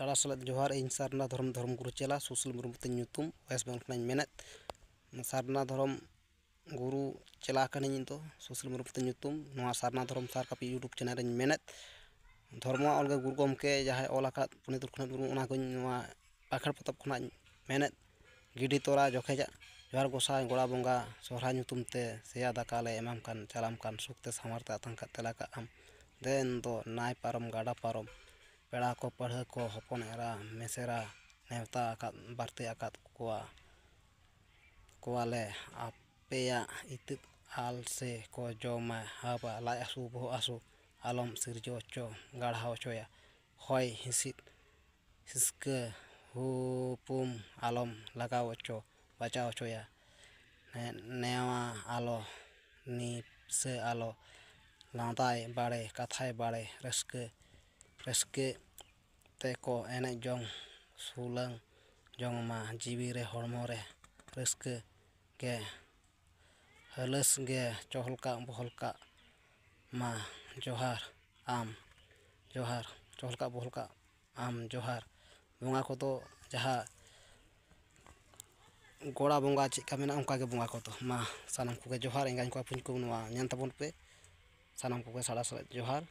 ᱥᱟᱲᱟ ᱥᱟᱞᱟᱜ ᱡᱚᱦᱟᱨ। ᱤᱧ ᱥᱟᱨᱱᱟ ᱫᱷᱚᱨᱚᱢ ᱜᱩᱨᱩ ᱪᱮᱞᱟ ᱥᱩᱥᱤᱞ ᱢᱩᱨᱢᱩ ᱛᱤᱧ ᱧᱩᱛᱩᱢ, ᱳᱭᱮᱥᱴ ᱵᱮᱝᱜᱚᱞ ᱠᱷᱚᱱᱟᱜ ᱤᱧ ᱢᱮᱱᱮᱫ। ᱥᱟᱨᱱᱟ ᱫᱷᱚᱨᱚᱢ ᱜᱩᱨᱩ ᱪᱮᱞᱟ ᱠᱟᱹᱱᱟᱹᱧ ᱤᱧ ᱫᱚ, ᱥᱩᱥᱤᱞ ᱢᱩᱨᱢᱩ ᱛᱤᱧ ᱧᱩᱛᱩᱢ। ᱱᱚᱣᱟ ᱥᱟᱨᱱᱟ ᱫᱷᱚᱨᱚᱢ ᱥᱟᱨ ᱠᱟᱹᱯᱤ ᱤᱭᱩᱴᱩᱵᱽ ᱪᱮᱱᱮᱞ ᱨᱤᱧ ᱢᱮᱱᱮᱫ। ᱫᱷᱚᱨᱢᱚ ᱚᱞᱜᱮ ᱜᱩᱨᱩ ᱜᱚᱢᱠᱮ ᱡᱟᱦᱟᱸᱭ ᱚᱞ ᱟᱠᱟᱫ ᱯᱚᱱᱰᱤᱛ ᱨᱚᱜᱷᱩᱱᱟᱛᱷ ᱢᱩᱨᱢᱩ, ᱚᱱᱟ ᱠᱚᱧ ᱱᱚᱣᱟ ᱵᱟᱸᱠᱷᱮᱲ ᱯᱚᱛᱚᱵ ᱠᱷᱚᱱᱟᱜ ᱤᱧ ᱢᱮᱱᱮᱫ। ᱜᱤᱰᱤ ᱛᱚᱨᱟ ᱡᱚᱠᱷᱮᱡᱟᱜ ᱡᱚᱦᱟᱨ ᱜᱚᱸᱥᱟᱭ ᱜᱚᱲᱟ ᱵᱚᱸᱜᱟ, ᱥᱚᱦᱨᱟᱭ ᱧᱩᱛᱩᱢ ᱛᱮ ᱥᱮᱭᱟ ᱫᱟᱠᱟ ᱞᱮ ᱮᱢᱟᱢ ᱠᱟᱱ ᱪᱟᱞᱟᱢ ᱠᱟᱱ, ᱥᱩᱠᱛᱮ ᱥᱟᱶᱟᱨ ᱛᱮ ᱟᱛᱟᱝ ᱠᱟᱜ ᱛᱮᱞᱟ ᱠᱟᱜ ᱟᱢ ᱫᱮᱱ ᱫᱚ ᱱᱟᱭ ᱯᱟᱨᱚᱢ ᱜᱟᱰᱟ ᱯᱟᱨᱚᱢ। ᱯᱮᱲᱟ ᱠᱚ ᱯᱟᱹᱲᱦᱟᱹ ᱠᱚ ᱦᱚᱯᱚᱱ ᱮᱨᱟ ᱢᱮᱥᱮᱨᱟ ᱱᱮᱣᱛᱟ ᱟᱠᱟᱫ ᱵᱟᱨᱛᱮ ᱟᱠᱟᱫ ᱠᱚᱣᱟᱞᱮ ᱟᱯᱮᱭᱟᱜ ᱤᱛᱟᱹᱫ ᱟᱞᱥᱮ ᱠᱚ ᱡᱚᱢᱟ ᱦᱟᱵᱟ, ᱞᱟᱡ ᱦᱟᱹᱥᱩ ᱵᱚᱦᱚᱜ ᱦᱟᱹᱥᱩ ᱟᱞᱚᱢ ᱥᱤᱨᱡᱟᱹᱣ ᱦᱚᱪᱚ ᱜᱟᱲᱦᱟᱣ ᱦᱚᱪᱚᱭᱟ। ᱦᱚᱭ ᱦᱤᱸᱥᱤᱫ ᱦᱤᱥᱠᱟᱹ ᱦᱩᱯᱩᱢ ᱟᱞᱚᱢ ᱞᱟᱜᱟᱣ ᱦᱚᱪᱚ ᱵᱟᱡᱟᱣ ᱦᱚᱪᱚᱭᱟ। ᱱᱮᱣᱟ ᱟᱞᱚ ᱱᱤᱯᱥᱟᱹ ᱟᱞᱚ, ᱞᱟᱸᱫᱟᱭ ᱵᱟᱲᱮ ᱠᱟᱛᱷᱟᱭ ᱵᱟᱲᱮ, ᱨᱟᱹᱥᱠᱟᱹ ᱛᱮᱠᱚ ᱮᱱᱮᱡ ᱡᱚᱝ ᱥᱩᱞᱟᱹᱝ ᱡᱚᱝ ᱢᱟ, ᱡᱤᱣᱤ ᱨᱮ ᱦᱚᱲᱢᱚ ᱨᱮ ᱨᱟᱹᱥᱠᱟᱹ ᱜᱮ ᱦᱟᱞᱟᱥ ᱜᱮ ᱪᱚᱦᱞᱠᱟᱜ ᱵᱚᱦᱚᱞᱠᱟᱜ ᱢᱟ। ᱡᱚᱦᱟᱨ ᱟᱢ ᱡᱚᱦᱟᱨ, ᱪᱚᱦᱞᱠᱟᱜ ᱵᱚᱦᱚᱞᱠᱟᱜ ᱟᱢ ᱡᱚᱦᱟᱨ। ᱵᱚᱸᱜᱟ ᱠᱚᱫᱚ ᱡᱟᱦᱟᱸ ᱜᱚᱲᱟ ᱵᱚᱸᱜᱟ ᱪᱮᱫᱠᱟ ᱢᱮᱱᱟᱜᱼᱟ ᱚᱱᱠᱟᱜᱮ ᱵᱚᱸᱜᱟ ᱠᱚᱫᱚ। ᱢᱟ ᱥᱟᱱᱟᱢ ᱠᱚᱜᱮ ᱡᱚᱦᱟᱨ, ᱮᱸᱜᱟᱧ ᱠᱚ ᱟᱹᱯᱩᱧ ᱠᱚ ᱱᱚᱣᱟ ᱧᱮᱞ ᱛᱟᱵᱚᱱ ᱯᱮ, ᱥᱟᱱᱟᱢ ᱠᱚᱜᱮ ᱥᱟᱲᱟ ᱥᱟᱞᱟᱜ ᱡᱚᱦᱟᱨ।